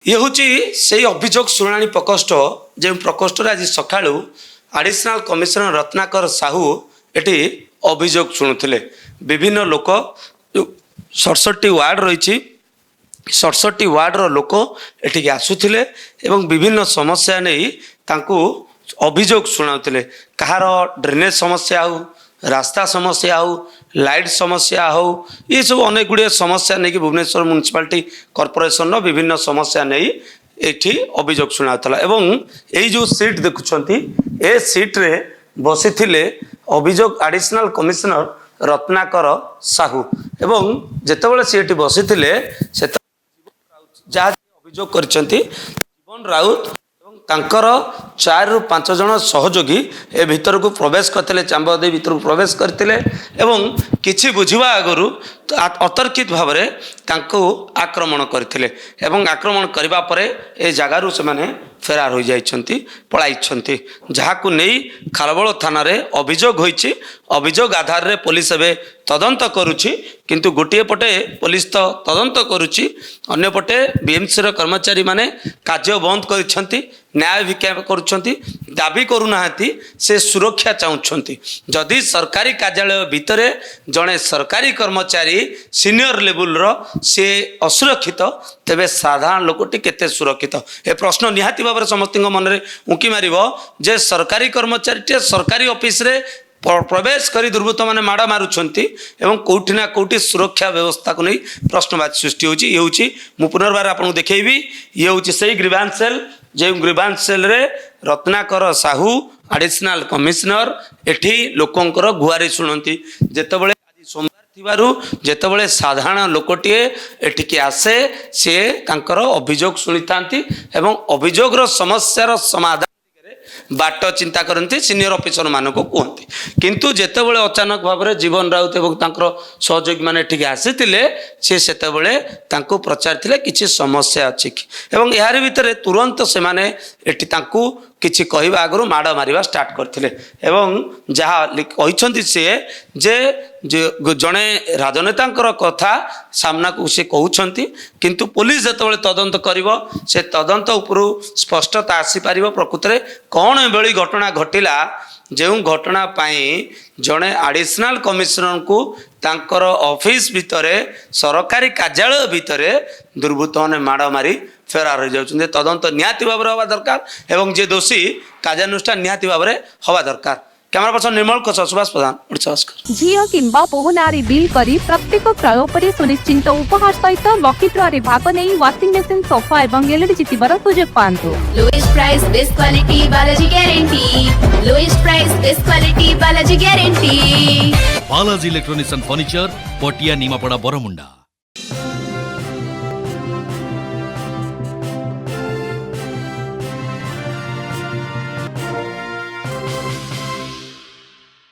ये हूँ से अभियोग शुणाणी प्रकोष्ठ जो प्रकोष्ठ आज सका additional commissioner Ratnakar Sahu eighty अभियोग शुणुले विभिन्न लोक 67 वार्ड रही 67 वार्डर लोक एटिक आसुले एवं विभिन्न समस्या नहीं तांकू अभियोग शुणाउले कहार ड्रेनेज समस्या हो रास्ता समस्या हो लाइट समस्या हो ये सब अनेक गुड़े समस्या नहीं कि भुवनेश्वर म्युनिसिपालिटी कॉर्पोरेशन विभिन्न समस्या नहीं एठी अभियोग शुणाउला एवं यही जो सीट देखुंत ए सीट रे बसी थिले अभियोग एडिशनल कमिशनर रत्नाकर साहू एवं जेतेबेले से एठी बसी थिले से जहाँ अभियोग करछंती जीवन राउत तांकर 4 ରୁ 5 जन सहयोगी ए भीतर को प्रवेश करते चांबदे भीतर को प्रवेश करते एवं किछि बुझिबा आगरु अतर्कित भाव में आक्रमण करते एवं आक्रमण करबा परे ए जगारु से माने फेरार हो जाइछंती पळाइछंती जहाकु नै खालबळ थाना रे अभियोग होइछि अभियोग आधार रे पुलिस एबे तदंत करूछि किंतु गोटे पटे पुलिस तो तदंत करूछि अन्य पटे बीएमसी रो कर्मचारी माने कार्य बंद करिछंती न्याय भिक्षा करुछंती दाबी करूनाहांती से सुरक्षा चाहुछंती जदि सरकारी कार्यालय भितरे जड़े सरकारी कर्मचारी सीनियर लेवल रो से असुरक्षित तेबे साधारण लोकटी केते सुरक्षित ए प्रश्न निहाती भाव समस्त मन में उंकी मार जे सरकारी कर्मचारी सरकारी ऑफिस रे प्रवेश करी दुर्बृत्त मैंने माड़ मारुंट एवं कौटि ना कौटि सुरक्षा व्यवस्था को नहीं प्रश्नवाची सृष्टि होची मु पुनर्बार आपको देखी ये हूँ से ग्रीवांस सेल जो ग्रीवांस सेल रे रत्नाकर साहू एडिशनल कमिशनर एठी लोकंकर गुहारी शुणती जेतेबेले आज सोमवार थिबारु जेतेबेले साधारण लोकटीए एठिके आसे से तांकर अभियोग शुणिथांती एवं अभियोगर समस्यार समाधान बाट चिंता करते सीनियर ऑफिसर मानक कहते किंतु जेतेबेले अचानक भाव में जीवन राउत एवं तांकर सहयोगी मैंने ठीक आसीथिले से सेतेबेले तांको प्रचार किछि समस्या अछि एवं यार भितर तुरंत से माने एठी तांको किछि कहबा आगरु माड़ मारिबा स्टार्ट करथिले एवं जहा कहिसंती से जे जड़े राजनेतांकर कथा सामना को से कहउछंती किंतु पुलिस जेतेबेले तदंत करिवो से तदंत उपरु स्पष्टता आसी पारिबो प्रकृत रे कौन एभली घटना घटिला जो घटना पाई जड़े एडिशनल कमिशनर को तांकर ऑफिस भितरे सरकारी कार्यालय भितरे दुर्बृत्त मैंने माड़ मारी फेरार हो जाउछन्ते तदंत निहाती भाव में हवा दरकार एवं जे दोषी कार्यानुष्ठान निहाती भाव में हवा दरकार कैमरा पर्सन निर्मल को सुभाष प्रधान झील किंबा बहुनारी बिल करी प्रत्येक क्रय पर सुनिश्चित उपहार सहित लकी भाग नहीं वाशिंग मशीन सोफा एवं एलईडी जितबार सुजोग पांतु lowest price best quality Balaji guarantee lowest price best quality Balaji guarantee Balaji electronics and furniture Patia Nimapara Bermuda.